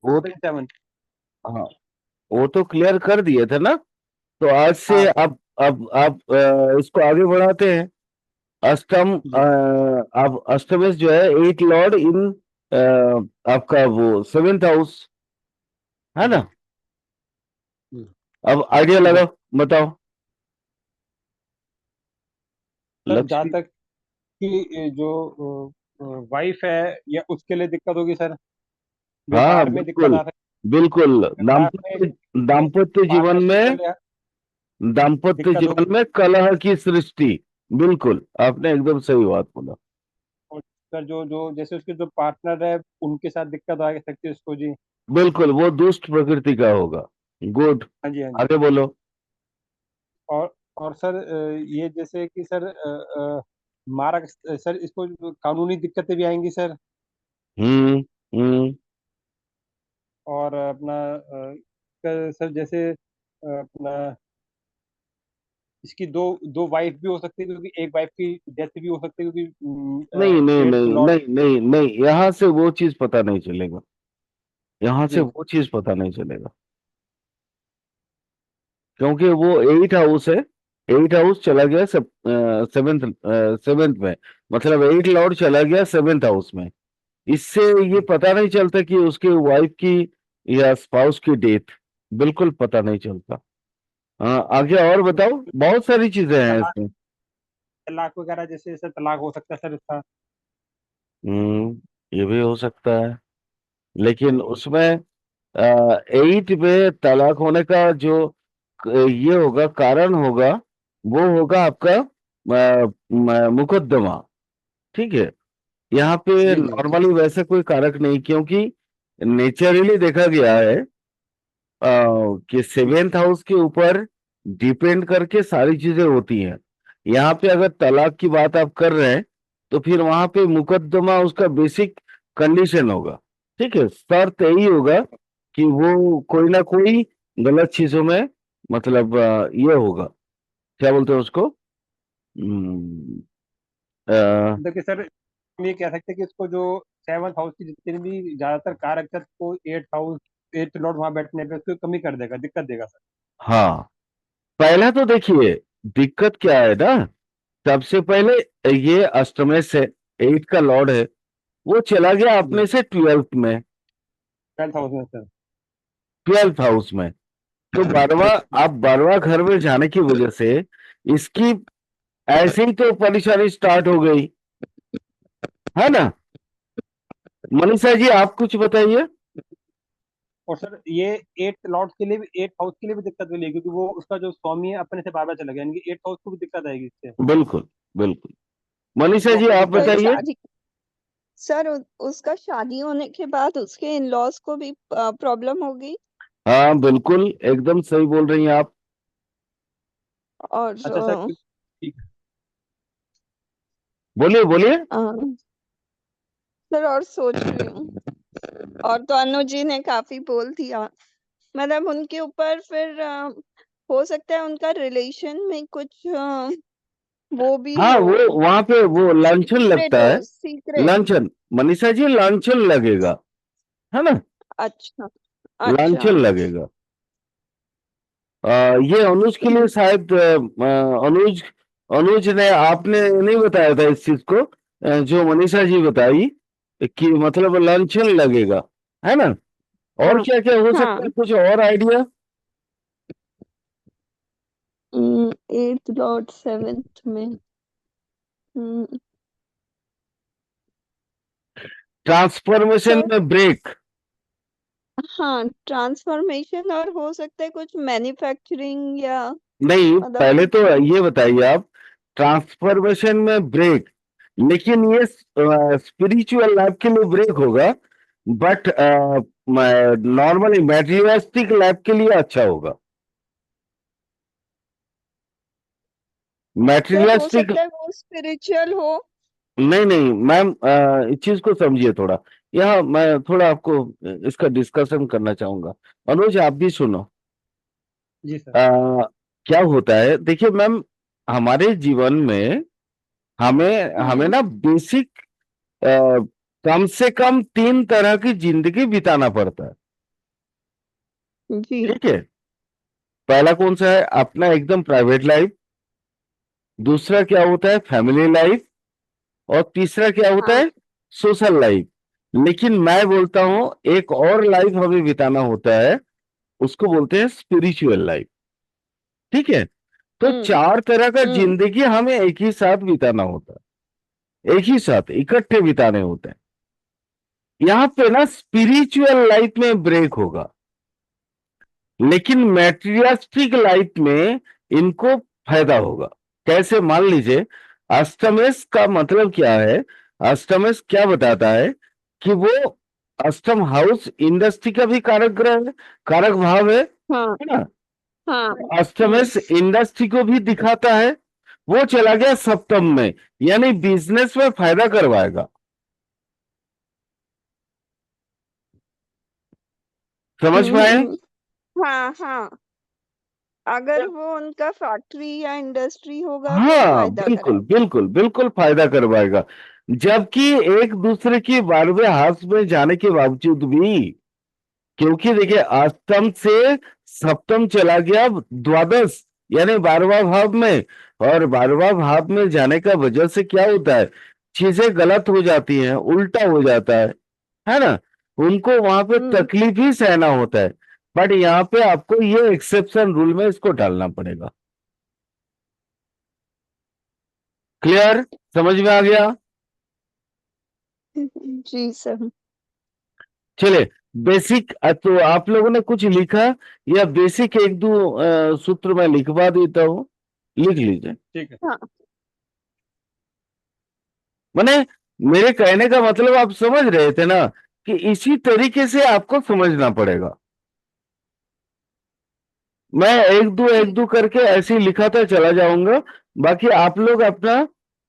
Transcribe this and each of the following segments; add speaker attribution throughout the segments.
Speaker 1: वो
Speaker 2: 7।
Speaker 1: हाँ, वो तो क्लियर कर दिए थे ना। तो आज
Speaker 2: हाँ
Speaker 1: से
Speaker 2: सर।
Speaker 1: अब आप इसको आगे बढ़ाते हैं। अष्टम
Speaker 2: जी।
Speaker 1: अब अष्टमेश जो है 8 लॉर्ड इन आपका वो 7th हाउस, है ना।
Speaker 2: जी। जी
Speaker 1: अब आइडिया
Speaker 2: जी
Speaker 1: लगाओ,
Speaker 2: सर।
Speaker 1: बताओ।
Speaker 2: सर जहाँ
Speaker 1: लक्ष्मी।
Speaker 2: तक कि जो वाइफ है या उसके लिए दिक्कत होगी सर,
Speaker 1: हाँ
Speaker 2: व्यवहार में दिक्कत
Speaker 1: बिल्कुल,
Speaker 2: आ सकती
Speaker 1: बिल्कुल।
Speaker 2: है, व्यवहार में
Speaker 1: दाम्पत्य जीवन
Speaker 2: पार्टनरशिप
Speaker 1: में,
Speaker 2: में
Speaker 1: दाम्पत्य
Speaker 2: दिक्कत
Speaker 1: जीवन
Speaker 2: होगी।
Speaker 1: में कलह की सृष्टि। बिल्कुल, आपने एकदम सही बात बोला।
Speaker 2: और सर जो जो जैसे उसके जो पार्टनर है उनके साथ दिक्कत आ सकती है उसको जी।
Speaker 1: बिल्कुल, वो दुष्ट प्रकृति का होगा। गुड।
Speaker 2: हाँ जी हाँ जी।
Speaker 1: आगे बोलो।
Speaker 2: और सर ये जैसे कि सर मारा सर इसको कानूनी दिक्कतें भी आएंगी सर।
Speaker 1: हम्म। हम्म।
Speaker 2: और अपना सर जैसे अपना इसकी दो दो वाइफ भी हो सकती है, क्योंकि एक वाइफ की डेथ भी हो सकती है,
Speaker 1: नहीं
Speaker 2: क्योंकि
Speaker 1: नहीं
Speaker 2: एट
Speaker 1: नहीं
Speaker 2: लॉर्ड।
Speaker 1: नहीं नहीं नहीं, यहाँ से वो चीज पता नहीं चलेगा। यहाँ से
Speaker 2: जी।
Speaker 1: वो चीज पता नहीं चलेगा, क्योंकि वो 8 हाउस है। 8 हाउस चला गया सब, सेवेंथ, सेवेंथ में। मतलब 8 लॉर्ड चला गया 7th हाउस में। इससे ये पता नहीं चलता कि उसके वाइफ की या स्पाउस की डेथ, बिल्कुल पता नहीं चलता। हाँ, आगे और बताओ, बहुत सारी चीजें हैं
Speaker 2: तलाक,
Speaker 1: इसमें।
Speaker 2: तलाक वगैरह जैसे सर तलाक हो सकता है सर इसका।
Speaker 1: ये भी हो सकता है, लेकिन उसमें 8 में तलाक होने का जो ये होगा, कारण होगा, वो होगा आपका मुकदमा। ठीक है। यहाँ पे
Speaker 2: जी जी जी।
Speaker 1: नॉर्मली वैसे कोई कारक नहीं, क्योंकि नेचुरली देखा गया है कि
Speaker 2: जी
Speaker 1: 7th हाउस के ऊपर डिपेंड करके सारी चीजें होती हैं। यहाँ पे अगर तलाक की बात आप कर रहे हैं, तो फिर वहां पे मुकदमा उसका बेसिक कंडीशन होगा। ठीक है, शर्त यही होगा कि वो कोई ना कोई गलत चीजों में, मतलब ये होगा, क्या बोलते हैं उसको। हम्म, अ,
Speaker 2: मतलब कि सर हम ये कह सकते हैं कि इसको जो 7th हाउस की जितनी भी ज्यादातर कारक है को 8 हाउस, 8 लॉर्ड वहां बैठने पे उसको कमी कर देगा, दिक्कत देगा सर।
Speaker 1: हाँ, पहला तो देखिए, दिक्कत क्या है ना। सबसे पहले ये अष्टमेश है, 8 का लॉर्ड है, वो चला गया
Speaker 2: जी।
Speaker 1: अपने से 12th में।
Speaker 2: 12th हाउस में सर।
Speaker 1: 12th हाउस में, तो 12वां, आप 12वां घर में जाने की वजह से इसकी ऐसे ही तो परेशानी स्टार्ट हो गई, है ना। मनीषा जी, आप कुछ बताइए।
Speaker 2: और सर ये 8 लॉर्ड के लिए भी, 8 हाउस के लिए भी दिक्कत मिलेगी, क्योंकि वो उसका जो स्वामी है अपने से बार बार चला गया, यानी कि 8 हाउस को भी दिक्कत आएगी इससे।
Speaker 1: बिल्कुल, बिल्कुल। मनीषा
Speaker 2: वो
Speaker 1: जी, आप
Speaker 2: अपोजिट
Speaker 3: सर
Speaker 2: डायरेक्शन।
Speaker 1: बताइए।
Speaker 3: शादी, सर उसका शादी होने के बाद उसके इन लॉज को भी प्रॉब्लम होगी।
Speaker 1: हाँ बिल्कुल, एकदम सही बोल रही हैं आप।
Speaker 3: और
Speaker 2: अच्छा सर ठीक।
Speaker 1: बोलिए बोलिए।
Speaker 3: अ, सर और सोच रही हूँ, और तो अनुज जी ने काफी बोल दिया, मतलब उनके ऊपर फिर हो सकता है उनका रिलेशन में कुछ वो भी
Speaker 1: हाँ,
Speaker 3: हो,
Speaker 1: वो वहां पे वो लांछन
Speaker 3: सीक्रेट
Speaker 1: लगता
Speaker 3: हो,
Speaker 1: है।
Speaker 3: सीक्रेट।
Speaker 1: लांछन, मनीषा जी, लांछन लगेगा, है ना।
Speaker 3: अच्छा। अच्छा।
Speaker 1: लांछन लगेगा। ये अनुज के लिए शायद अनुज, अनुज ने, आपने नहीं बताया था इस चीज को, जो मनीषा जी बताई, कि मतलब लांछन लगेगा, है ना। और
Speaker 3: हाँ
Speaker 1: क्या क्या हो सकता
Speaker 3: हाँ।
Speaker 1: है, कुछ और आइडिया।
Speaker 3: 8 लॉर्ड 7th में। हम्म,
Speaker 1: ट्रांसफॉर्मेशन
Speaker 3: सर
Speaker 1: में ब्रेक।
Speaker 3: हाँ, ट्रांसफॉर्मेशन, और हो सकता है कुछ मैन्युफैक्चरिंग या
Speaker 1: नहीं,
Speaker 3: मतलब।
Speaker 1: पहले तो ये बताइए आप, ट्रांसफॉर्मेशन में ब्रेक, लेकिन ये स्पिरिचुअल लाइफ के लिए ब्रेक होगा, बट नॉर्मली मैटेरियलिस्टिक लाइफ के लिए अच्छा होगा।
Speaker 3: सर हो
Speaker 1: मैटेरियलिस्टिक,
Speaker 3: सकता है वो स्पिरिचुअल हो।
Speaker 1: नहीं नहीं मैम, इस चीज को समझिए थोड़ा। यहाँ मैं थोड़ा आपको इसका डिस्कशन करना चाहूंगा। अनुज, आप भी सुनो।
Speaker 2: जी सर।
Speaker 1: क्या होता है, देखिए मैम, हमारे जीवन में हमें हमें
Speaker 3: हम्म।
Speaker 1: ना बेसिक कम से कम 3 तरह की जिंदगी बिताना पड़ता है।
Speaker 3: जी।
Speaker 1: ठीक है। पहला कौन सा है? अपना एकदम प्राइवेट लाइफ। दूसरा क्या होता है? Family life. और तीसरा क्या होता
Speaker 3: हाँ।
Speaker 1: है? Social life. लेकिन मैं बोलता हूं एक और लाइफ हमें बिताना होता है, उसको बोलते हैं स्पिरिचुअल लाइफ। ठीक है। तो
Speaker 3: हम्म।
Speaker 1: चार तरह का
Speaker 3: हम्म।
Speaker 1: जिंदगी हमें एक ही साथ बिताना होता है, एक ही साथ इकट्ठे बिताने होते हैं। यहां पे ना स्पिरिचुअल लाइफ में ब्रेक होगा, लेकिन मैटेरियलिस्टिक लाइफ में इनको फायदा होगा। कैसे? मान लीजिए अष्टमेश का मतलब क्या है? अष्टमेश क्या बताता है कि वो अष्टम हाउस इंडस्ट्री का भी कारक ग्रह है, कारक भाव
Speaker 3: हाँ।
Speaker 1: है ना?
Speaker 3: हाँ।
Speaker 1: अष्टमेश इंडस्ट्री को भी दिखाता है। वो चला गया सप्तम में, यानी बिजनेस में फायदा करवाएगा। समझ में आए?
Speaker 3: हम्म। हाँ हाँ, अगर वो उनका फैक्ट्री या इंडस्ट्री होगा तो
Speaker 1: हाँ
Speaker 3: फायदा
Speaker 1: बिल्कुल
Speaker 3: कराएगा।
Speaker 1: बिल्कुल बिल्कुल फायदा करवाएगा। जबकि एक दूसरे की 12वें हाउस में जाने के बावजूद भी, क्योंकि देखिए अष्टम से सप्तम चला गया द्वादश, यानी 12वां भाव में। और 12वां भाव में जाने का वजह से क्या होता है? चीजें गलत हो जाती हैं, उल्टा हो जाता है ना? उनको वहां पे
Speaker 3: हम्म।
Speaker 1: तकलीफ ही सहना होता है। बट यहाँ पे आपको ये एक्सेप्शन रूल में इसको डालना पड़ेगा। क्लियर? समझ में आ गया?
Speaker 3: जी सर।
Speaker 1: चलिए, बेसिक तो आप लोगों ने कुछ लिखा, या बेसिक एक दो सूत्र मैं लिखवा देता हूं, लिख लीजिए।
Speaker 2: ठीक है।
Speaker 3: हाँ।
Speaker 1: मैंने, मेरे कहने का मतलब आप समझ रहे थे ना, कि इसी तरीके से आपको समझना पड़ेगा। मैं एक दो करके ऐसे ही लिखाता चला जाऊंगा। बाकी आप लोग अपना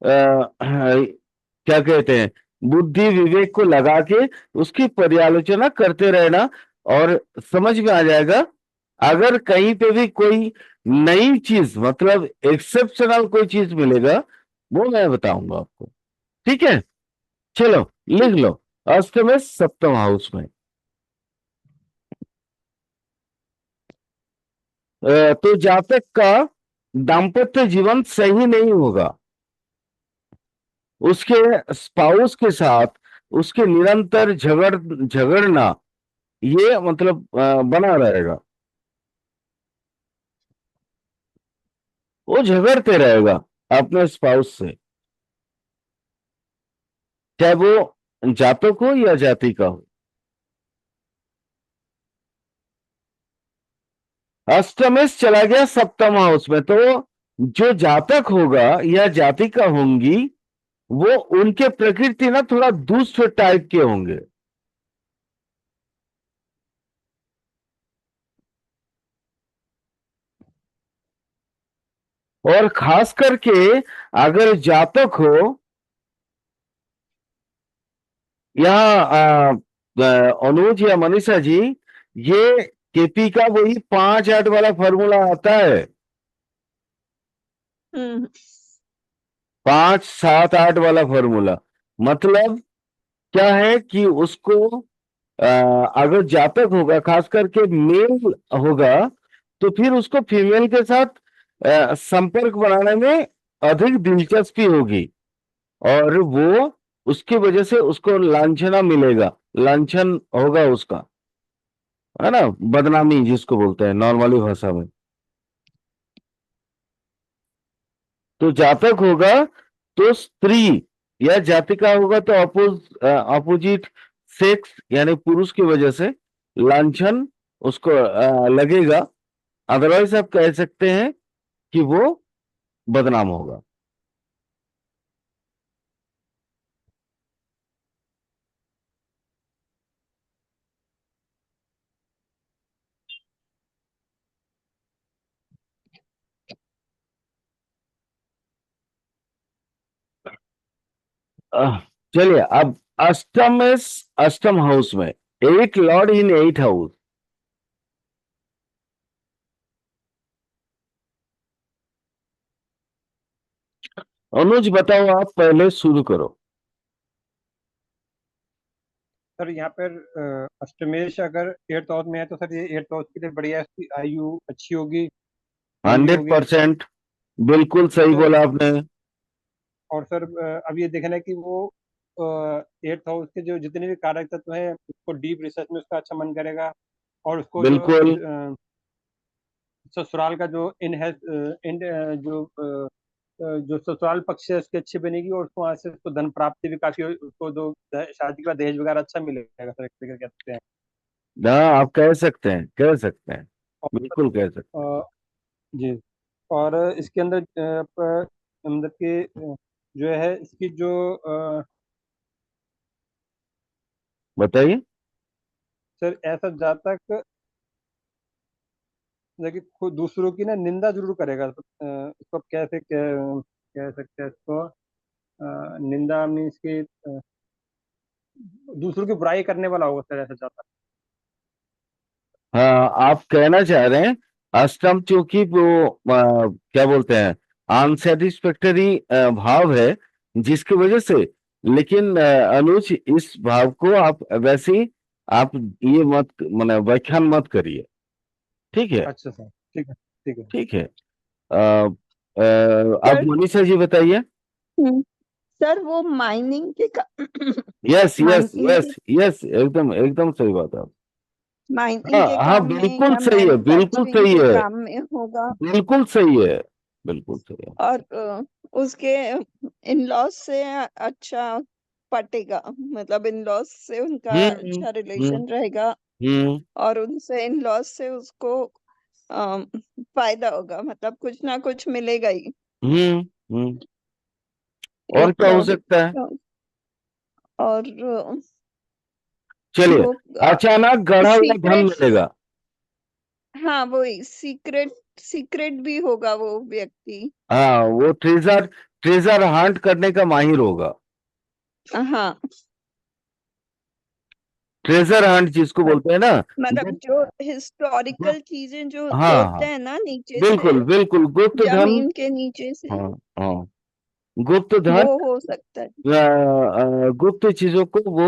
Speaker 1: क्या कहते हैं, बुद्धि विवेक को लगा के उसकी पर्यालोचना करते रहना, और समझ में आ जाएगा। अगर कहीं पे भी कोई नई चीज, मतलब एक्सेप्शनल कोई चीज मिलेगा, वो मैं बताऊंगा आपको। ठीक है। चलो, लिख
Speaker 3: ठीक।
Speaker 1: लो। अष्टम सप्तम हाउस में तो जातक का दाम्पत्य जीवन सही नहीं होगा। उसके स्पाउस के साथ उसके निरंतर झगड़ना, ये मतलब बना रहेगा। वो झगड़ते रहेगा अपने स्पाउस से, चाहे वो जातक हो या जाति का हो। अष्टमेश चला गया सप्तम हाउस में, तो जो जातक होगा या जाति का होंगी, वो उनके प्रकृति ना थोड़ा दुष्ट टाइप के होंगे। और खास करके अगर जातक हो, यहाँ अनुज या मनीषा जी, ये केपी का वही 5-8 वाला फॉर्मूला आता है।
Speaker 3: हम्म।
Speaker 1: 5-7-8 वाला फॉर्मूला। मतलब क्या है कि उसको अ, अगर जातक होगा, खास करके मेल होगा, तो फिर उसको फीमेल के साथ संपर्क बनाने में अधिक दिलचस्पी होगी। और वो, उसकी वजह से उसको लांछना मिलेगा, लांछन होगा उसका, है ना? बदनामी जिसको बोलते हैं नॉर्मली भाषा में। तो जातक होगा तो स्त्री, या जातिका होगा तो अपोजिट सेक्स यानी पुरुष की वजह से लांछन उसको लगेगा। अदरवाइज आप कह सकते हैं कि वो बदनाम होगा। अह, चलिए अब अष्टम में, अष्टम हाउस में 8 लॉर्ड इन 8 हाउस। अनुज बताओ, आप पहले शुरू करो।
Speaker 2: सर यहाँ पर अष्टमेश अगर 8th हाउस में है तो सर ये 8th हाउस के लिए बढ़िया है, इसकी आयु अच्छी होगी, लंबी होगी।
Speaker 1: 100% बिल्कुल सही
Speaker 2: सर
Speaker 1: बोला आपने।
Speaker 2: और सर अब ये देखना है कि वो 8th हाउस के जो जितने भी कारक तत्व हैं उसको डीप रिसर्च में उसका अच्छा मन करेगा। और उसको जो
Speaker 1: बिल्कुल।
Speaker 2: ससुराल का जो इन जो जो ससुराल पक्ष है उसकी अच्छी बनेगी, और उसको वहां से उसको धन प्राप्ति भी काफी उसको जो शादी का दहेज वगैरह अच्छा मिलेगा सर, एक तरीके से कह सकते हैं।
Speaker 1: हाँ, आप कह सकते हैं, कह सकते हैं, बिल्कुल कह सकते हैं।
Speaker 2: और जी, और इसके अंदर मतलब कि जो है इसकी जो
Speaker 1: बताइए।
Speaker 2: सर ऐसा जातक देखिए खुद दूसरों की ना निंदा जरूर करेगा, इसको आप कैसे कह सकते हैं इसको, निंदा मीन्स की दूसरों की बुराई करने वाला होगा सर, ऐसा जातक।
Speaker 1: हाँ, आप कहना चाह रहे हैं अष्टम चूंकि वो क्या बोलते हैं, अनसेटिस्फैक्टरी भाव है, जिसकी वजह से, लेकिन अनुज इस भाव को आप वैसे ही आप ये मत माने व्याख्यान मत करिए। ठीक है।
Speaker 2: अच्छा सर, ठीक है, ठीक है।
Speaker 1: ठीक है। अब
Speaker 3: सर
Speaker 1: मनीषा जी बताइए।
Speaker 3: हम्म, सर वो माइनिंग के
Speaker 1: यस यस
Speaker 3: माइनिंग के
Speaker 1: यस यस, एकदम एकदम सही बात है।
Speaker 3: माइनिंग
Speaker 1: हाँ
Speaker 3: के
Speaker 1: हाँ,
Speaker 3: काम में
Speaker 1: बिल्कुल
Speaker 3: या
Speaker 1: सही है, बिल्कुल
Speaker 3: मैन्युफैक्चरिंग
Speaker 1: सही
Speaker 3: के
Speaker 1: है,
Speaker 3: काम में होगा।
Speaker 1: बिल्कुल सही है, बिल्कुल सही है।
Speaker 3: और उसके इन लॉज से अच्छा पटेगा, मतलब इन लॉज से उनका
Speaker 1: हम्म
Speaker 3: अच्छा
Speaker 1: हम्म
Speaker 3: रिलेशन रहेगा।
Speaker 1: हम्म
Speaker 3: और उनसे इन लॉज से उसको अम, फायदा होगा, मतलब कुछ ना कुछ मिलेगा ही।
Speaker 1: हम्म हम्म। और
Speaker 3: एक
Speaker 1: क्या हो सकता है?
Speaker 3: और
Speaker 1: चलिए,
Speaker 3: वो
Speaker 1: अचानक गढ़ा हुआ धन
Speaker 3: सीक्रेट,
Speaker 1: मिलेगा।
Speaker 3: हाँ वही सीक्रेट, सीक्रेट भी होगा वो व्यक्ति।
Speaker 1: हाँ, वो ट्रेजर ट्रेजर हंट करने का माहिर होगा।
Speaker 3: हाँ
Speaker 1: ट्रेजर हंट जिसको बोलते हैं ना।
Speaker 3: मतलब जो हिस्टोरिकल चीजें जो
Speaker 1: हाँ
Speaker 3: खोदते
Speaker 1: हाँ,
Speaker 3: हैं ना नीचे से,
Speaker 1: बिल्कुल बिल्कुल, गुप्त धन।
Speaker 3: जमीन के नीचे से,
Speaker 1: हाँ हाँ, गुप्त
Speaker 3: वो
Speaker 1: धन,
Speaker 3: हो सकता है।
Speaker 1: गुप्त चीजों को वो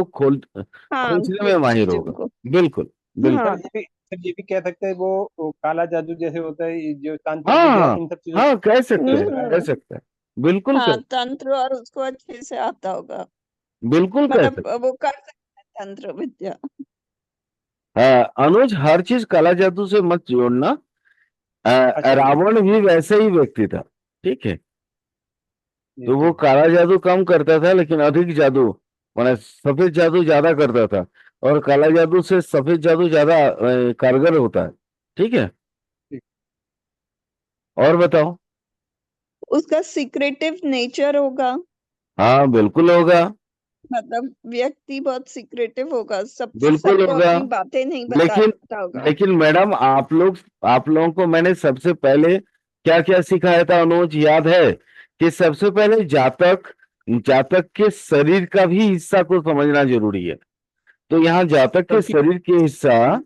Speaker 3: हाँ
Speaker 1: खोजने में
Speaker 3: गुप्त
Speaker 1: माहिर
Speaker 3: चीजों
Speaker 1: होगा।
Speaker 3: को।
Speaker 1: बिल्कुल बिल्कुल।
Speaker 3: हाँ
Speaker 2: सर ये भी कह सकते हैं वो काला जादू जैसे होता है, ये जो तांत्रिक विद्या है,
Speaker 1: हाँ
Speaker 2: इन सब चीजों
Speaker 1: हाँ, कह सकते हैं, कह
Speaker 3: हम्म,
Speaker 1: सकते हैं, बिल्कुल
Speaker 3: हाँ
Speaker 1: कह,
Speaker 3: तंत्र और उसको अच्छे से आता होगा,
Speaker 1: बिल्कुल कह
Speaker 3: मतलब
Speaker 1: सकते।
Speaker 3: वो कर सकता है तंत्र विद्या।
Speaker 1: हाँ अनुज, हर चीज काला जादू से मत जोड़ना।
Speaker 2: अच्छा जी,
Speaker 1: रावण भी वैसे ही व्यक्ति था। ठीक है।
Speaker 2: जी
Speaker 1: तो वो
Speaker 2: ठीक।
Speaker 1: काला जादू कम करता था, लेकिन अधिक जादू माने सफेद जादू ज्यादा करता था। और काला जादू से सफेद जादू ज्यादा कारगर होता है। ठीक है।
Speaker 2: ठीक।
Speaker 1: और बताओ।
Speaker 3: उसका सीक्रेटिव नेचर होगा,
Speaker 1: हाँ बिल्कुल होगा।
Speaker 3: मतलब व्यक्ति बहुत सीक्रेटिव होगा, सब
Speaker 1: बिल्कुल
Speaker 3: सबको
Speaker 1: होगा।
Speaker 3: अपनी बातें नहीं
Speaker 1: लेकिन
Speaker 3: बताता होगा।
Speaker 1: लेकिन मैडम, आप लोगों को मैंने सबसे पहले क्या क्या सिखाया था अनुज, याद है? कि सबसे पहले जातक जातक के शरीर का भी हिस्सा को समझना जरूरी है। तो यहाँ जातक के
Speaker 2: सबकी
Speaker 1: शरीर के हिस्सा,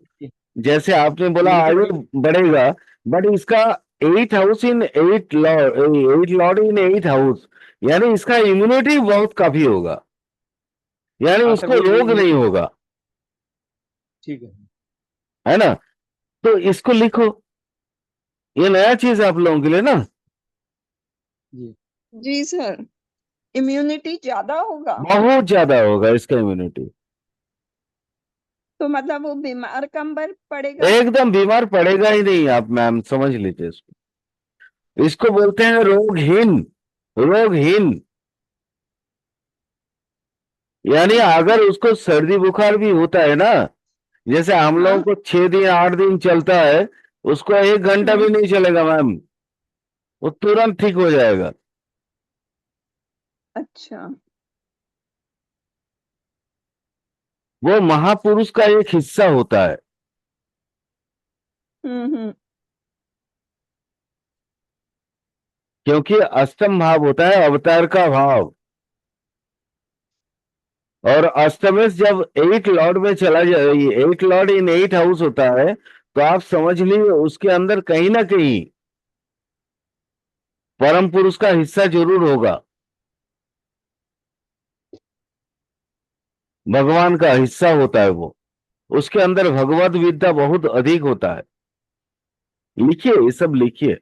Speaker 1: जैसे आपने बोला
Speaker 2: इम्यूनिटी
Speaker 1: आयु
Speaker 2: बढ़ेगी।
Speaker 1: बढ़ेगा, बट इसका 8 house in 8 Lord in 8 house, यानी इसका इम्यूनिटी बहुत काफी होगा, यानी
Speaker 2: हाँ सर
Speaker 1: उसको
Speaker 2: वही वही
Speaker 1: रोग
Speaker 2: वही
Speaker 1: नहीं होगा।
Speaker 2: ठीक है।
Speaker 1: है ना? तो इसको लिखो, ये नया चीज है आप लोगों के लिए ना।
Speaker 2: जी
Speaker 3: जी सर, इम्यूनिटी ज्यादा होगा,
Speaker 1: बहुत ज्यादा होगा इसका इम्यूनिटी।
Speaker 3: तो मतलब वो बीमार कम पड़ेगा।
Speaker 1: एकदम बीमार पड़ेगा ही नहीं, आप मैम समझ लीजिए इसको। इसको बोलते हैं रोगहीन। रोगहीन, यानी अगर उसको सर्दी बुखार भी होता है ना, जैसे हम लोगों
Speaker 3: हाँ
Speaker 1: को 6 दिन 8 दिन चलता है, उसको 1 घंटा भी
Speaker 3: हम्म,
Speaker 1: नहीं चलेगा मैम, वो तुरंत ठीक हो जाएगा।
Speaker 3: अच्छा
Speaker 1: वो महापुरुष का एक हिस्सा होता है।
Speaker 3: हम्म।
Speaker 1: क्योंकि अष्टम भाव होता है अवतार का भाव, और अष्टमेश जब 8 लॉर्ड में चला जाए, 8 लॉर्ड इन 8 हाउस होता है, तो आप समझ लीजिए उसके अंदर कहीं ना कहीं परम पुरुष का हिस्सा जरूर होगा। भगवान का हिस्सा होता है वो, उसके अंदर भगवत विद्या बहुत अधिक होता है। लिखिए, ये सब लिखिए,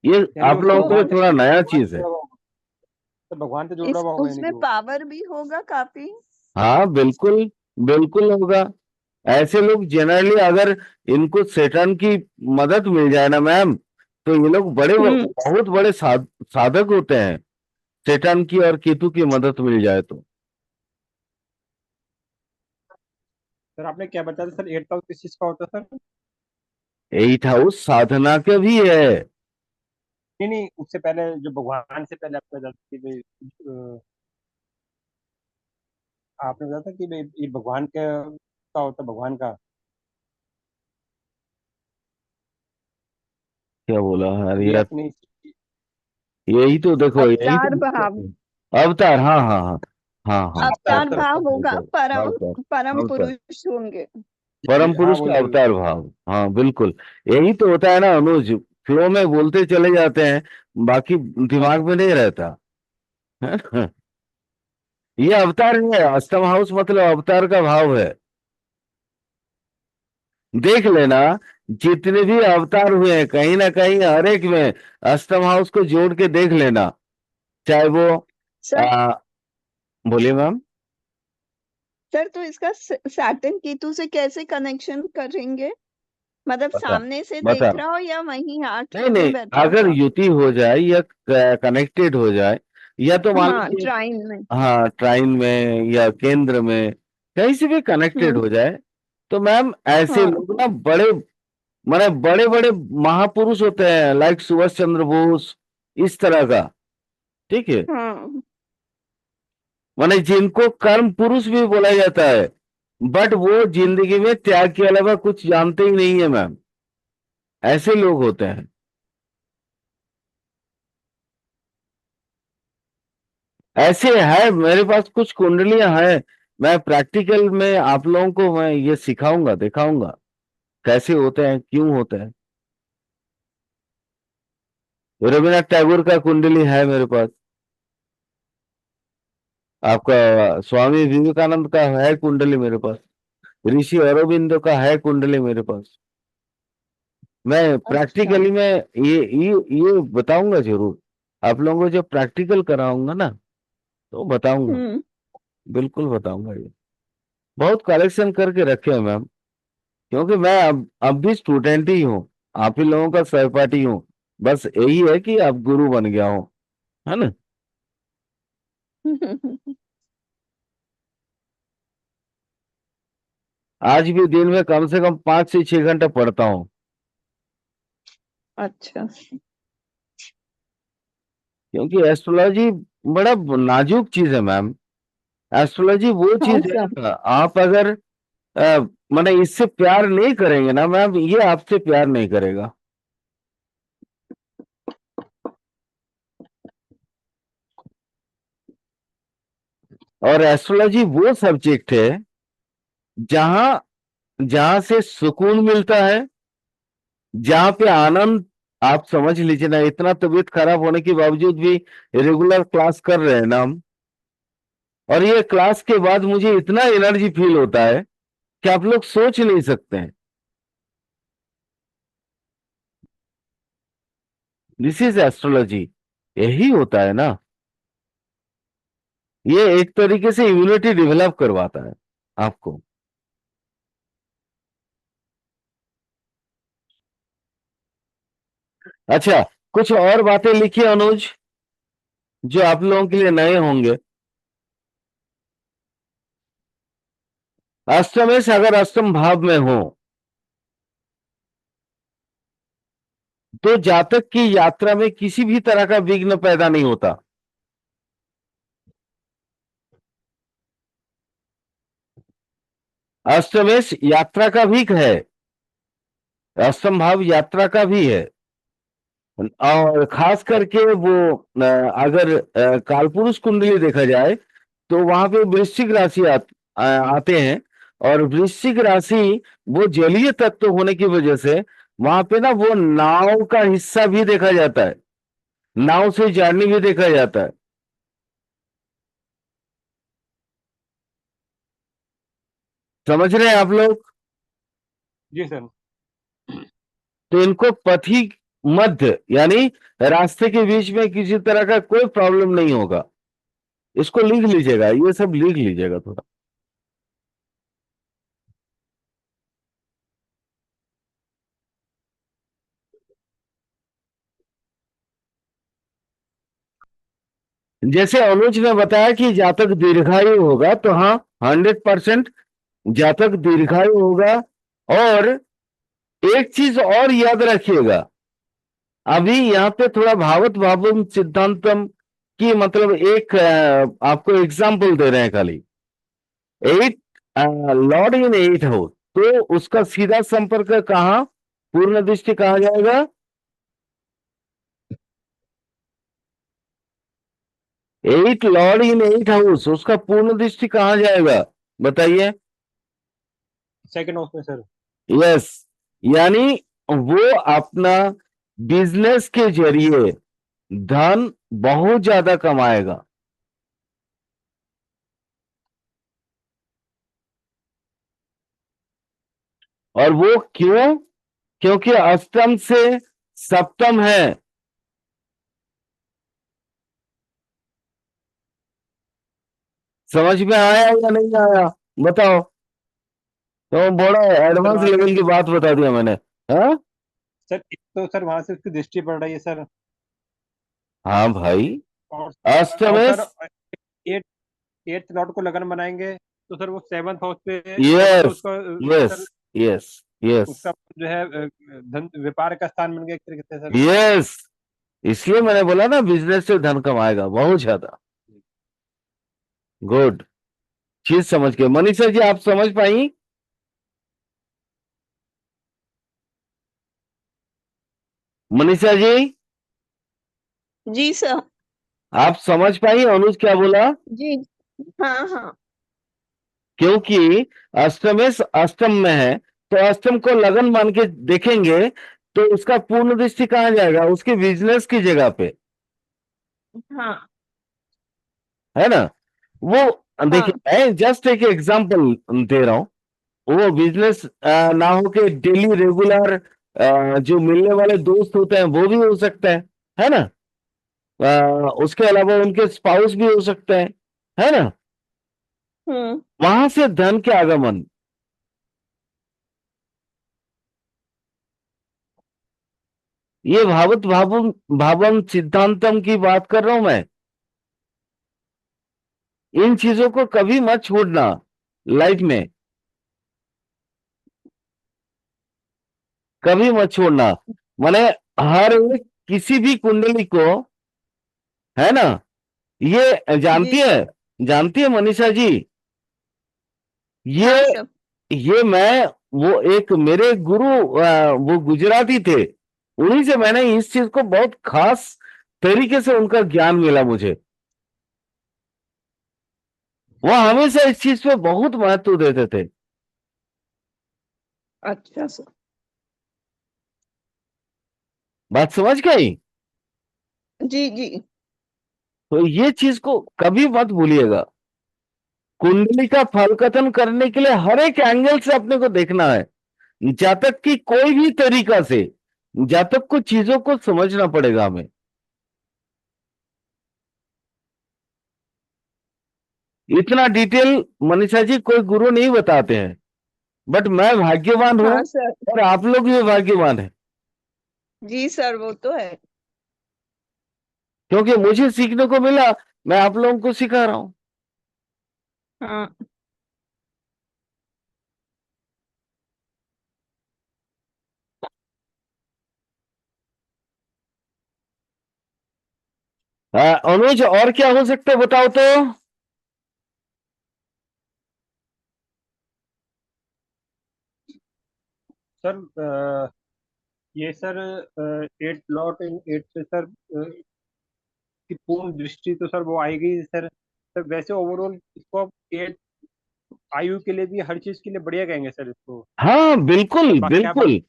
Speaker 1: ये
Speaker 2: यानी
Speaker 1: आप
Speaker 2: उससे
Speaker 1: लोगों के लिए
Speaker 2: भगवान
Speaker 1: थोड़ा नया
Speaker 2: भगवान
Speaker 1: चीज
Speaker 2: से
Speaker 1: है।
Speaker 2: जुड़ा हुआ होगा, तो भगवान से जुड़ा
Speaker 3: इस
Speaker 2: हुआ होगा यानी कि
Speaker 3: उसमें
Speaker 2: वो।
Speaker 3: पावर भी होगा काफी।
Speaker 1: हाँ बिल्कुल, बिल्कुल होगा। ऐसे लोग जनरली अगर इनको शैतान की मदद मिल जाए ना मैम, तो ये लोग बड़े
Speaker 3: हम्म।
Speaker 1: बहुत बड़े साधक होते हैं। शैतान की और केतु की मदद मिल जाए तो।
Speaker 2: सर आपने क्या बताया था सर, 8th हाउस किस चीज का होता है सर?
Speaker 1: 8 हाउस साधना का भी है।
Speaker 2: नहीं नहीं, उससे पहले जो भगवान से पहले आपका बताया था कि भाई आपने बताया था कि भाई ये भगवान का होता है, भगवान का।
Speaker 1: क्या बोला यार
Speaker 2: ये
Speaker 1: यार?
Speaker 2: अपनी।
Speaker 1: यही तो देखो, यही
Speaker 3: अवतार
Speaker 1: तो
Speaker 3: भाव।
Speaker 1: अवतार। हाँ हाँ हाँ, हाँ हाँ,
Speaker 2: अवतार
Speaker 3: अवतार
Speaker 2: अवतार
Speaker 3: भाव
Speaker 2: अवतार।
Speaker 3: होगा,
Speaker 1: अवतार,
Speaker 3: परम
Speaker 1: अवतार,
Speaker 3: परम
Speaker 1: अवतार,
Speaker 3: पुरुष होंगे।
Speaker 1: परम
Speaker 2: हाँ
Speaker 1: पुरुष
Speaker 2: वही
Speaker 1: का
Speaker 2: वही।
Speaker 1: अवतार भाव। हाँ बिल्कुल, यही तो होता है ना अनुज, फ्लो में बोलते चले जाते हैं, बाकी
Speaker 2: हाँ
Speaker 1: दिमाग में नहीं रहता। ये अवतार है, अष्टम हाउस मतलब अवतार का भाव है। देख लेना, जितने भी अवतार हुए हैं कहीं ना कहीं हर एक में अष्टम हाउस को जोड़ के देख लेना, चाहे वो
Speaker 3: सर
Speaker 1: आ, बोलिए मैम।
Speaker 3: सर तो इसका सैटर्न केतु से कैसे कनेक्शन करेंगे? मतलब
Speaker 1: बता
Speaker 3: सामने से
Speaker 1: बता।
Speaker 3: देख रहा हो या वहीं आठ
Speaker 1: नहीं
Speaker 3: में
Speaker 1: नहीं,
Speaker 3: बैठा
Speaker 1: अगर
Speaker 3: हुआ?
Speaker 1: युति हो जाए या कनेक्टेड हो जाए, या तो मान
Speaker 3: हाँ,
Speaker 1: लीजिए,
Speaker 3: ट्राइन में।
Speaker 1: हाँ ट्राइन में या केंद्र में, कहीं से भी कनेक्टेड
Speaker 3: हम्म।
Speaker 1: हो जाए, तो मैम ऐसे
Speaker 3: हाँ।
Speaker 1: लोग ना बड़े, माने बड़े बड़े महापुरुष होते हैं, लाइक सुभाष चंद्र बोस, इस तरह का। ठीक है,
Speaker 3: हाँ।
Speaker 1: माने जिनको कर्म पुरुष भी बोला जाता है, बट वो जिंदगी में त्याग के अलावा कुछ जानते ही नहीं है मैम, ऐसे लोग होते हैं। ऐसे है, मेरे पास कुछ कुंडलियां हैं, मैं प्रैक्टिकल में आप लोगों को मैं ये सिखाऊंगा, दिखाऊंगा कैसे होते हैं, क्यों होते हैं। रविन्द्रनाथ टैगोर का कुंडली है मेरे पास, आपका स्वामी विवेकानंद का है कुंडली मेरे पास, ऋषि अरविंदो का है कुंडली मेरे पास। मैं
Speaker 3: अच्छा।
Speaker 1: प्रैक्टिकली में ये बताऊंगा जरूर, आप लोगों को जब प्रैक्टिकल कराऊंगा ना, तो बताऊंगा,
Speaker 3: हम्म।
Speaker 1: बिल्कुल बताऊंगा। ये बहुत कलेक्शन करके रखे हैं मैम, क्योंकि मैं अब भी स्टूडेंट ही हूँ, आप ही लोगों का सहपाठी हूँ। बस यही है कि अब गुरु बन गया हूँ, है ना। आज भी दिन में कम से कम 5 से 6 घंटा पढ़ता हूँ।
Speaker 3: अच्छा।
Speaker 1: क्योंकि एस्ट्रोलॉजी बड़ा नाजुक चीज है मैम। एस्ट्रोलॉजी वो
Speaker 3: हाँ
Speaker 1: चीज है
Speaker 3: सर।
Speaker 1: ना, आप अगर माने इससे प्यार नहीं करेंगे ना मैम, ये आपसे प्यार नहीं करेगा। और एस्ट्रोलॉजी वो सब्जेक्ट है जहां जहां से सुकून मिलता है, जहां पे आनंद, आप समझ लीजिए ना, इतना तबीयत खराब होने के बावजूद भी रेगुलर क्लास कर रहे हैं ना हम, और ये क्लास के बाद मुझे इतना एनर्जी फील होता है कि आप लोग सोच नहीं सकते हैं। दिस इज एस्ट्रोलॉजी, यही होता है ना। ये एक तरीके से इम्यूनिटी डेवलप करवाता है आपको। अच्छा, कुछ और बातें लिखिए अनुज, जो आप लोगों के लिए नए होंगे। अष्टमेश अगर अष्टम भाव में हो, तो जातक की यात्रा में किसी भी तरह का विघ्न पैदा नहीं होता। अष्टमेश यात्रा का भी है, अष्टम भाव यात्रा का भी है। और खास करके वो अगर कालपुरुष कुंडली देखा जाए, तो वहां पे वृश्चिक राशि आते हैं। और वृश्चिक राशि वो जलीय तत्व होने की वजह से वहां पे ना वो नाव का हिस्सा भी देखा जाता है, नाव से जर्नी भी देखा जाता है। समझ रहे हैं आप लोग?
Speaker 2: जी सर।
Speaker 1: तो इनको पथिक मध्य यानी रास्ते के बीच में किसी तरह का कोई प्रॉब्लम नहीं होगा। इसको लिख लीजिएगा, ये सब लिख लीजिएगा थोड़ा। जैसे अनुज ने बताया कि जातक दीर्घायु होगा, तो हाँ 100% जातक दीर्घायु होगा। और एक चीज और याद रखिएगा, अभी यहाँ पे थोड़ा भावत भावम सिद्धांतम की मतलब एक आपको एग्जाम्पल दे रहे हैं खाली। एट लॉर्ड इन एट हाउस, तो उसका सीधा संपर्क कहाँ, पूर्ण दृष्टि कहा जाएगा? एट लॉर्ड इन एट हाउस, उसका पूर्ण दृष्टि कहाँ जाएगा बताइए?
Speaker 2: सेकंड हाउस में सर।
Speaker 1: यस, यानी वो अपना बिजनेस के जरिए धन बहुत ज्यादा कमाएगा। और वो क्यों? क्योंकि अष्टम से सप्तम है। समझ में आया या नहीं आया बताओ? तो बड़ा
Speaker 2: सर
Speaker 1: एडवांस
Speaker 2: वहां से,
Speaker 1: लेवल की बात बता दिया मैंने। हाँ
Speaker 2: सर एक तो सर वहां से उसकी दृष्टि पड़ रही है सर।
Speaker 1: हाँ भाई,
Speaker 2: और
Speaker 1: अष्टम
Speaker 2: और
Speaker 1: है।
Speaker 2: सर एट एट्थ लॉर्ड को लगन बनाएंगे तो सर वो सेवंथ हाउस पे होगा तो
Speaker 1: यस
Speaker 2: उसका
Speaker 1: यस
Speaker 2: सर
Speaker 1: यस यस
Speaker 2: उसका जो है धन व्यापार का स्थान बन गया एक तरीके से सर।
Speaker 1: यस, इसलिए मैंने बोला ना बिजनेस से धन कमाएगा बहुत ज्यादा। गुड, चीज समझ के मनीषा जी आप समझ पाई? मनीषा जी
Speaker 3: जी सर।
Speaker 1: आप समझ पाई अनुज क्या बोला?
Speaker 3: जी। हाँ हाँ।
Speaker 1: क्योंकि अष्टमेश अष्टम में है, तो अष्टम को लगन मान के देखेंगे तो उसका पूर्ण दृष्टि कहाँ जाएगा? उसके बिजनेस की जगह पे,
Speaker 3: हाँ
Speaker 1: है ना? वो देखिए,
Speaker 3: हाँ।
Speaker 1: मैं जस्ट एक एग्जांपल दे रहा हूं। वो बिजनेस ना हो के डेली रेगुलर जो मिलने वाले दोस्त होते हैं वो भी हो सकता है ना? उसके अलावा उनके स्पाउस भी हो सकते हैं, है ना?
Speaker 3: हम्म।
Speaker 1: वहां से धन के आगमन, ये भावत भावम भावम सिद्धांतम की बात कर रहा हूं मैं। इन चीजों को कभी मत छोड़ना लाइफ में, कभी मत छोड़ना। माने हर एक किसी भी कुंडली को, है ना? ये
Speaker 3: जी
Speaker 1: जानती है,
Speaker 3: सर।
Speaker 1: जानती है मनीषा जी? ये
Speaker 3: हाँ सर।
Speaker 1: ये मैं, वो एक मेरे गुरु वो गुजराती थे, उन्हीं से मैंने इस चीज को बहुत खास तरीके से उनका ज्ञान मिला मुझे। वो हमेशा इस चीज पे बहुत महत्व देते थे।
Speaker 3: अच्छा सर।
Speaker 1: बात समझ गई?
Speaker 3: जी जी।
Speaker 1: तो ये चीज को कभी मत भूलिएगा। कुंडली का फल कथन करने के लिए हर एक एंगल से अपने को देखना है, जातक की कोई भी तरीका से जातक को चीजों को समझना पड़ेगा हमें। इतना डिटेल मनीषा जी कोई गुरु नहीं बताते हैं, बट मैं भाग्यवान हूं
Speaker 3: हाँ सर।
Speaker 1: और आप लोग भी भाग्यवान हैं,
Speaker 3: जी सर वो तो है।
Speaker 1: क्योंकि मुझे सीखने को मिला, मैं आप लोगों को सिखा रहा हूं।
Speaker 3: हाँ।
Speaker 1: अनुज और क्या हो सकता है बताओ तो?
Speaker 2: सर ये सर एट लॉट इन एट से सर की पूर्ण दृष्टि तो सर वो आएगी सर। सर वैसे ओवरऑल इसको आप एट आयु के लिए भी हर चीज के लिए बढ़िया कहेंगे सर इसको।
Speaker 1: हाँ बिल्कुल
Speaker 2: बाकी आप
Speaker 1: बिल्कुल।
Speaker 2: बाकी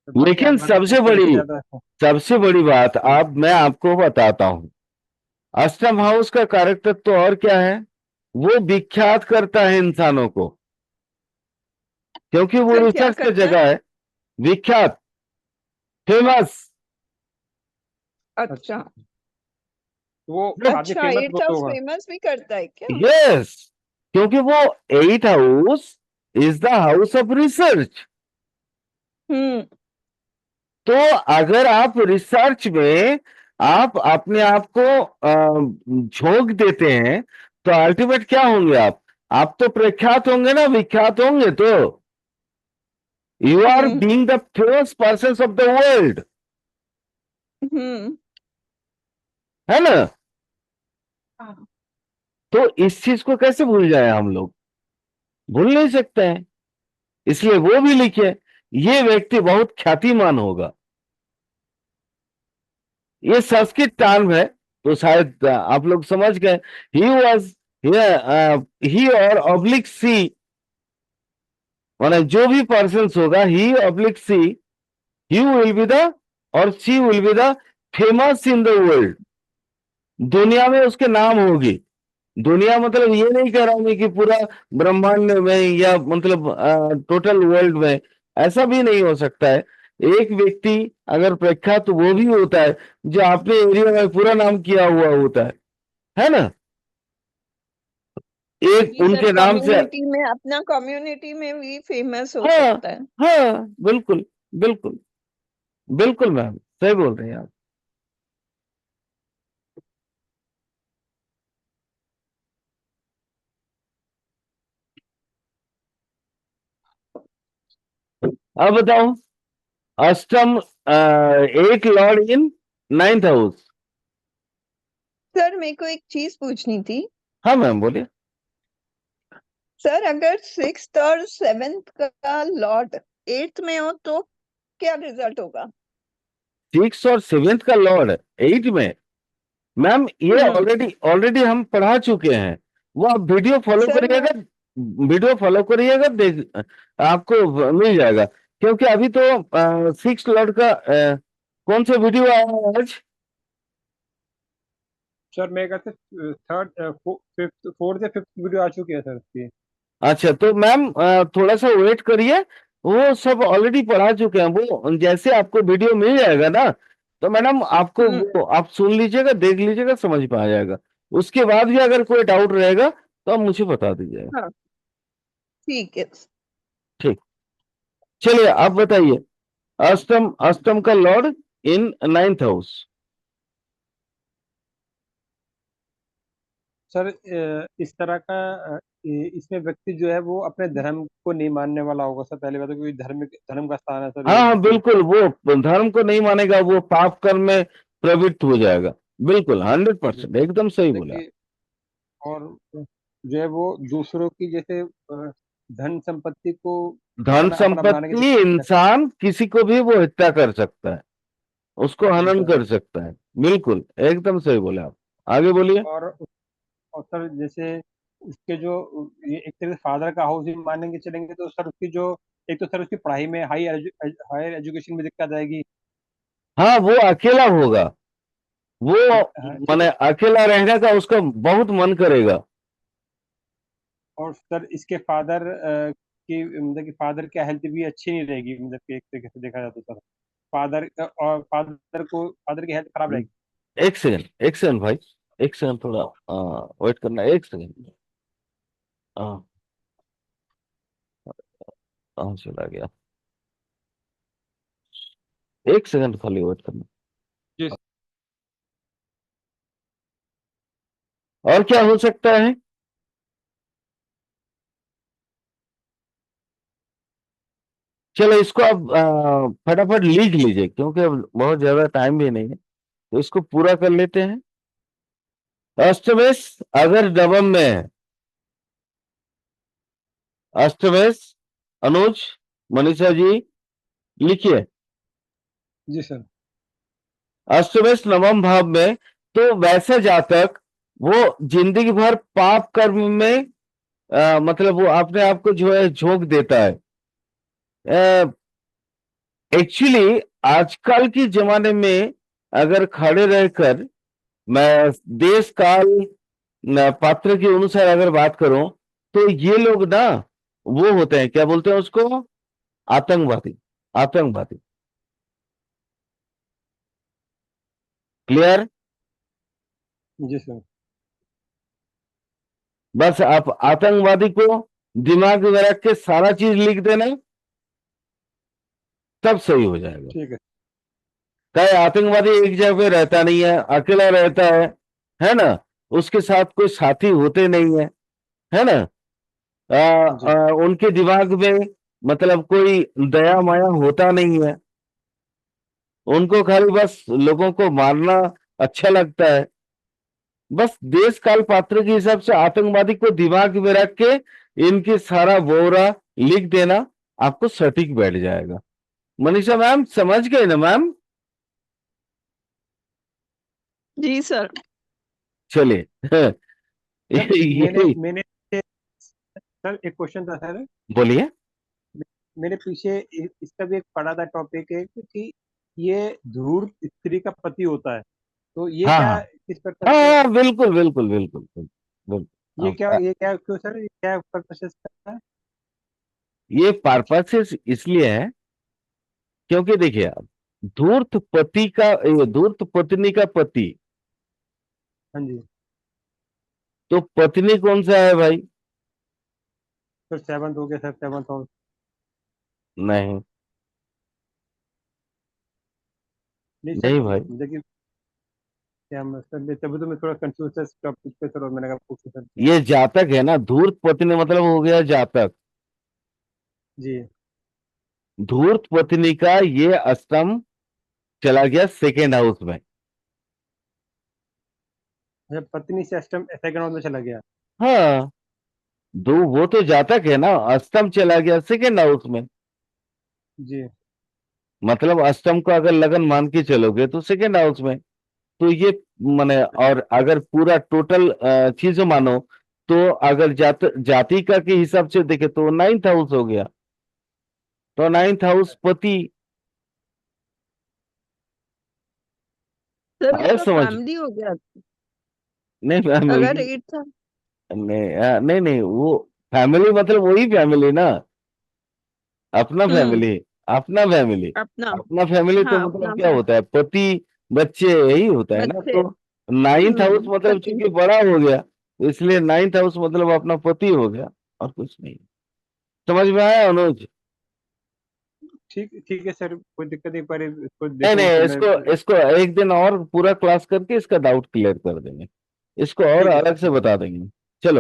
Speaker 2: आप
Speaker 1: लेकिन
Speaker 2: बता सकते हैं इससे ज्यादा।
Speaker 1: सबसे बड़ी बात आप मैं आपको बताता हूं। अष्टम हाउस का कारक तत्व तो और क्या है? वो विख्यात करता है इंसानों को, क्योंकि वो
Speaker 3: सर क्या
Speaker 1: रिसर्च का
Speaker 3: करता है?
Speaker 1: जगह है, विख्यात, फेमस।
Speaker 3: अच्छा
Speaker 2: वो काफी
Speaker 3: अच्छा,
Speaker 2: फेमस
Speaker 3: 8th
Speaker 2: बहुत
Speaker 3: हाउस
Speaker 2: होगा।
Speaker 3: फेमस भी करता है क्या?
Speaker 1: यस, क्योंकि वो 8th house is the house of research.
Speaker 3: Hmm
Speaker 1: तो अगर आप रिसर्च में आप अपने आप को झोंक देते हैं, तो अल्टीमेट क्या होंगे आप तो प्रख्यात होंगे ना, विख्यात होंगे। तो you are
Speaker 3: hmm
Speaker 1: being the famous person of the world,
Speaker 3: hmm
Speaker 1: है ना।
Speaker 3: हाँ।
Speaker 1: तो इस चीज को कैसे भूल जाए हम लोग, भूल नहीं सकते हैं। इसलिए वो भी लिखे, ये व्यक्ति बहुत ख्यातिमान होगा। ये संस्कृत टर्म है, तो शायद आप लोग समझ गए। ही वॉज, ही और ऑब्लिक सी, माने जो भी पर्सन होगा, he oblique C, he will be the, और C will be the famous in the world. दुनिया में उसके नाम होगी। दुनिया मतलब ये नहीं कह रहा हूं मैं कि पूरा ब्रह्मांड में या मतलब टोटल वर्ल्ड में, ऐसा भी नहीं हो सकता है। एक व्यक्ति अगर प्रख्यात, तो वो भी होता है जो अपने एरिया में पूरा नाम किया हुआ होता है ना। एक
Speaker 3: जी सर,
Speaker 1: उनके नाम से।
Speaker 3: कम्युनिटी में, अपना कम्युनिटी में भी फेमस हो
Speaker 1: हाँ,
Speaker 3: सकता है।
Speaker 1: हाँ, बिल्कुल, बिल्कुल, बिल्कुल मैम, सही बोल रहे हैं आप। अब बताओ, अष्टम, 8 लॉर्ड इन 9th हाउस।
Speaker 3: सर मेरे को एक चीज पूछनी थी।
Speaker 1: हाँ मैम, बोलिए।
Speaker 3: सर अगर 6th और 7th का लॉर्ड 8th में हो तो क्या रिजल्ट होगा?
Speaker 1: 6 और 7th का लॉर्ड 8 में, मैम ये
Speaker 3: हम्म
Speaker 1: ऑलरेडी ऑलरेडी हम पढ़ा चुके हैं। वो आप वीडियो फॉलो
Speaker 3: सर मैं
Speaker 1: करिएगा, वीडियो फॉलो करिएगा, देख आपको मिल जाएगा। क्योंकि अभी तो 6 लॉर्ड का कौन सा वीडियो आया है आज?
Speaker 2: सर मेरे कहते थर्ड फिफ्थ फोर्थ या फिफ्थ वीडियो आ चुकी है सर इसकी।
Speaker 1: अच्छा, तो मैम थोड़ा सा वेट करिए, वो सब ऑलरेडी पढ़ा चुके हैं। वो जैसे आपको वीडियो मिल जाएगा ना, तो मैडम आपको
Speaker 3: हम्म
Speaker 1: वो आप सुन लीजिएगा, देख लीजिएगा, समझ में आ जाएगा। उसके बाद भी अगर कोई डाउट रहेगा तो आप मुझे बता दीजिएगा।
Speaker 3: हाँ ठीक है।
Speaker 1: ठीक, चलिए आप बताइए। अष्टम, अष्टम का लॉर्ड इन 9th हाउस।
Speaker 2: सर इस तरह का इसमें व्यक्ति जो है वो अपने धर्म को नहीं मानने वाला होगा सर। पहले बात तो क्योंकि धर्म धर्म का स्थान है सर
Speaker 1: हाँ
Speaker 2: ये
Speaker 1: हाँ,
Speaker 2: ये
Speaker 1: बिल्कुल, वो धर्म को नहीं मानेगा, वो पाप कर्म में प्रवृत्त हो जाएगा। बिल्कुल, 100%, एकदम सही बोला।
Speaker 2: देखिए। और जो है वो दूसरों की जैसे धन संपत्ति को
Speaker 1: धन
Speaker 2: अपना अपना बनाने की
Speaker 1: संपत्ति,
Speaker 2: चक्कर में।
Speaker 1: इंसान किसी को भी वो हत्या कर सकता है, उसको
Speaker 2: जी
Speaker 1: हनन
Speaker 2: सर।
Speaker 1: कर सकता है। बिल्कुल, एकदम सही बोले आप। आगे बोलिए।
Speaker 2: और सर जैसे उसके जो ये एक तरह से फादर का हाउस भी मानेंगे चलेंगे तो सर उसकी जो एक तो सर उसकी पढ़ाई में हायर एजुकेशन में दिक्कत आएगी।
Speaker 1: हाँ, वो अकेला होगा, वो
Speaker 2: ठीक
Speaker 1: माने
Speaker 2: है।
Speaker 1: अकेला रहने का उसका बहुत मन करेगा।
Speaker 2: और सर इसके फादर की मतलब कि फादर की हेल्थ भी अच्छी नहीं रहेगी मतलब कि एक तरीके से देखा जाए तो सर फादर और फादर की हेल्थ खराब रहेगी।
Speaker 1: एक सेकंड, एक सेकंड भाई, एक सेकंड, थोड़ा वेट करना, एक सेकंड। हाँ, कहाँ चला गया? एक सेकंड खाली वेट करना।
Speaker 2: जी
Speaker 1: और क्या हो सकता है? चलो इसको आप फटाफट लिख लीजिए, क्योंकि अब बहुत ज्यादा टाइम भी नहीं है, तो इसको पूरा कर लेते हैं। अष्टमेश अगर नवम में है, अष्टमेश, अनुज, मनीषा जी लिखिए।
Speaker 2: जी सर।
Speaker 1: अष्टमेश नवम भाव में, तो वैसे जातक वो जिंदगी भर पाप कर्म में मतलब वो अपने आप को जो है झोंक देता है। एक्चुअली आजकल के जमाने में अगर खड़े रहकर मैं देश काल पात्र के अनुसार अगर बात करूं, तो ये लोग ना वो होते हैं, क्या बोलते हैं उसको, आतंकवादी। आतंकवादी। क्लियर?
Speaker 2: जी सर।
Speaker 1: बस आप आतंकवादी को दिमाग में रख के सारा चीज लिख देना, तब सही हो जाएगा।
Speaker 2: ठीक है।
Speaker 1: चाहे आतंकवादी एक जगह पे रहता नहीं है, अकेला रहता है ना, उसके साथ कोई साथी होते नहीं है ना,
Speaker 2: जी
Speaker 1: उनके दिमाग में मतलब कोई दया माया होता नहीं है, उनको खाली बस लोगों को मारना अच्छा लगता है। बस देश काल पात्र के हिसाब से आतंकवादी को दिमाग में रख के इनकी सारा ब्यौरा लिख देना, आपको सटीक बैठ जाएगा। मनीषा मैम समझ गए ना मैम?
Speaker 3: जी सर।
Speaker 1: चलिए।
Speaker 2: सर मैंने
Speaker 1: ये
Speaker 2: मैंने सर एक क्वेश्चन था सर।
Speaker 1: बोलिए।
Speaker 2: मेरे पीछे इसका भी एक पढ़ा था टॉपिक है कि ये धूर्त स्त्री का पति होता है, तो ये
Speaker 1: हाँ
Speaker 2: क्या
Speaker 1: हाँ
Speaker 2: किस
Speaker 1: हाँ
Speaker 2: पर्पज से,
Speaker 1: हाँ, बिल्कुल बिल्कुल बिल्कुल बिल्कुल बिल्कुल।
Speaker 2: ये क्या क्यों सर, ये क्या पर्पज से करता है?
Speaker 1: ये पारपासिस इसलिए है क्योंकि देखिए आप, धूर्त पति का, ये धूर्त पत्नी का पति,
Speaker 2: हाँ जी।
Speaker 1: तो पत्नी कौन सा है भाई?
Speaker 2: सर सेवंथ हो गया सर, सेवंथ हाउस।
Speaker 1: नहीं।
Speaker 2: नहीं सर,
Speaker 1: नहीं भाई,
Speaker 2: देखिए क्या मतलब, तभी तो मैं थोड़ा कंफ्यूज था इस टॉपिक पे सर, और मैंने कहा पूछूं सर।
Speaker 1: ये जातक है ना, धूर्त पत्नी मतलब हो गया जातक।
Speaker 2: जी।
Speaker 1: धूर्त पत्नी का ये अष्टम चला गया सेकेंड हाउस में।
Speaker 2: अच्छा, पत्नी से अष्टम सेकंड हाउस में चला गया।
Speaker 1: हाँ, दो वो तो जातक है ना, अष्टम चला गया सेकेंड हाउस में।
Speaker 2: जी।
Speaker 1: मतलब अष्टम को अगर लगन मान के चलोगे तो सेकेंड हाउस में, तो ये माने, और अगर पूरा टोटल चीज मानो, तो अगर जाति का के हिसाब से देखे तो नाइन्थ हाउस हो गया, तो नाइन्थ हाउस पति।
Speaker 3: सर वो
Speaker 1: आया
Speaker 3: तो
Speaker 1: समझ?
Speaker 3: फैमिली हो गया
Speaker 1: नहीं
Speaker 3: अगर
Speaker 1: फैमिली,
Speaker 3: 8 था।
Speaker 1: नहीं नहीं नहीं, वो फैमिली मतलब वही फैमिली ना, अपना
Speaker 3: हम्म।
Speaker 1: फैमिली। अपना फैमिली।
Speaker 3: अपना।
Speaker 1: अपना फैमिली तो
Speaker 3: हाँ
Speaker 1: मतलब
Speaker 3: अपना
Speaker 1: क्या होता है, पति बच्चे यही होता है ना,
Speaker 3: बच्चे।
Speaker 1: तो नाइन्थ हाउस मतलब
Speaker 3: पति।
Speaker 1: चूंकि बड़ा हो गया, तो इसलिए नाइन्थ हाउस मतलब अपना पति हो गया, और कुछ नहीं। समझ में आया अनुज?
Speaker 2: ठीक ठीक है सर, कोई दिक्कत नहीं, पर इसको
Speaker 1: नहीं
Speaker 2: देखूंगा
Speaker 1: नहीं,
Speaker 2: फिर मैं।
Speaker 1: इसको इसको एक दिन और पूरा क्लास करके इसका डाउट क्लियर कर देंगे, इसको और
Speaker 2: ठीक है
Speaker 1: अलग
Speaker 2: सर,
Speaker 1: से
Speaker 2: ठीक है।
Speaker 1: बता देंगे।